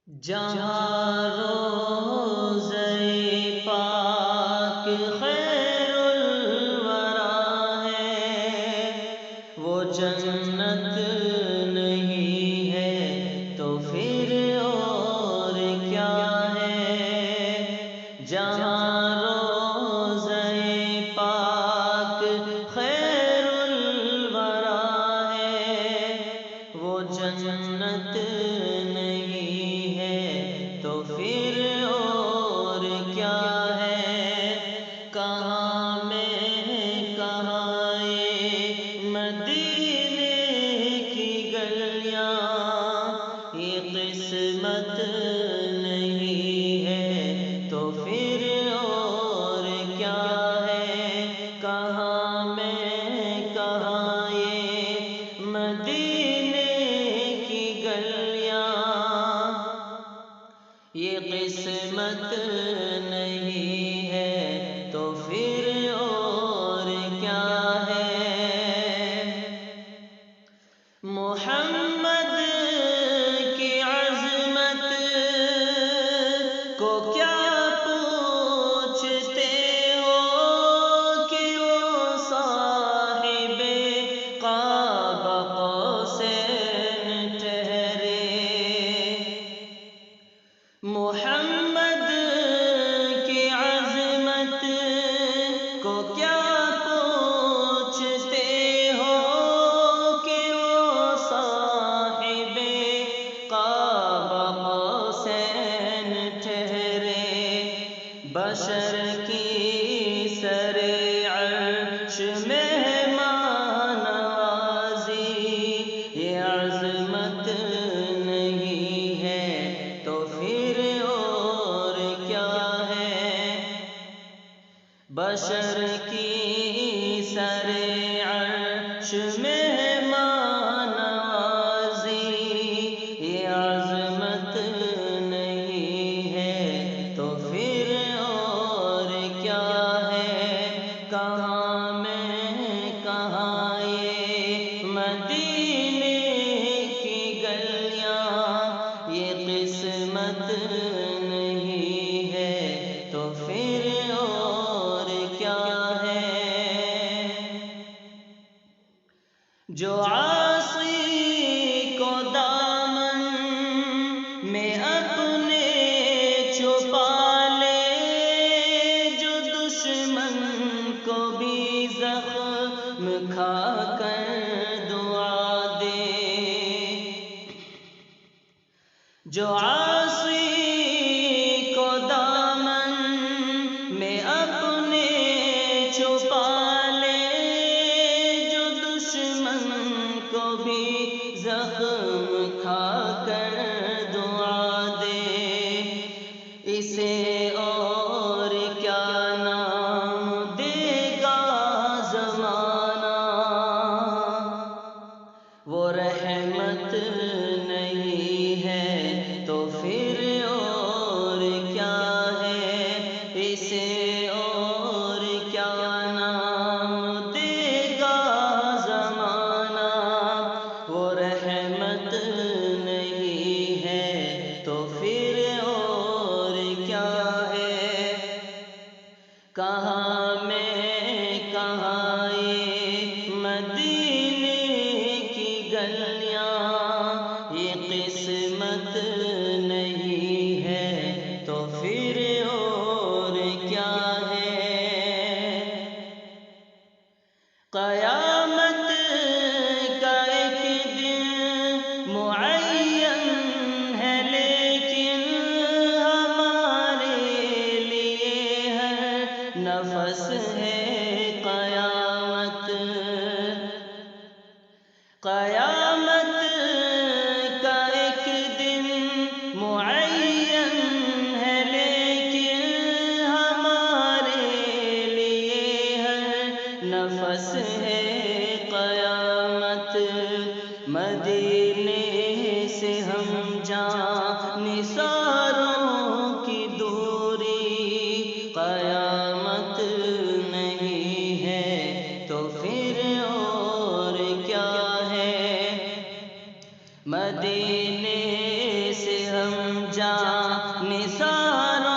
جہاں روضہ پاک خیر الورا ہے، وہ جنت نہیں ہے تو پھر اور کیا ہے۔ جہاں روضہ پاک خیر الورا ہے، وہ جنت نہیں ہے تو پھر اور کیا ہے۔ کہاں میں کہاں یہ مدینے کی گلیاں، یہ قسمت نہیں ہے تو پھر اور کیا ہے۔ کہاں میں کہاں یہ مدینے کی گلیاں، یہ قسمت نہیں ہے تو پھر اور کیا ہے۔ محمد کی عظمت کو کیا پوچھتے ہو کہ وہ صاحب قاب قوسین ٹھہرے۔ محمد کی عظمت کو کیا پوچھتے ہو کہ وہ صاحب قاب قوسین ٹھہرے۔ بشر کی سر عرش مہمان نوازی، یہ عظمت نہیں ہے تو پھر اور کیا ہے۔ بشر کی سر عرش مہمان نوازی، یہ عظمت نہیں ہے تو پھر اور کیا ہے۔ کہاں میں کہاں یہ مدینے کی گلیاں، یہ قسمت نہیں ہے تو پھر اور کیا ہے۔ جو عاصی کو دامن میں اپنے چھپا لے، جو دشمن کو بھی زخم کھا کر دعا دے۔ جو عاصی کو دامن میں اپنے چھپا لے، جو دشمن کو بھی زخم کھا کر دعا دے، اسے اور کیا نام دے گا زمانہ۔ وہ رحمت نہیں ہے تو پھر اور کیا ہے۔ اسے اور کیا نام دے گا زمانہ۔ وہ رحمت نہیں ہے تو پھر اور کیا ہے۔ کہاں میں کہاں یہ مدینے کی گلیاں، یہ قسمت نہیں ہے تو پھر اور کیا ہے۔ قیامت کا ایک دن معین ہے، لیکن ہمارے لیے ہر نفس ہے قیامت۔ قیامت کا ایک دن معین جانثاروں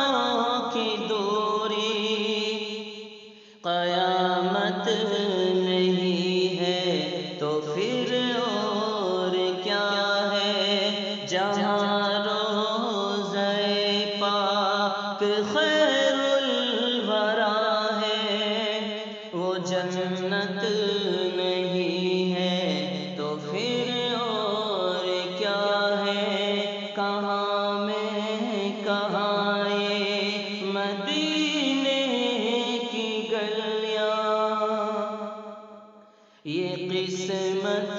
کی دوری، قیامت نہیں ہے تو پھر اور کیا ہے، جہاں روضہ پاک خیر الورا ہے، وہ جنت نہیں ہے تو پھر اور کیا ہے، کہاں میں کہاں یہ مدینے کی گلیاں، یہ قسمت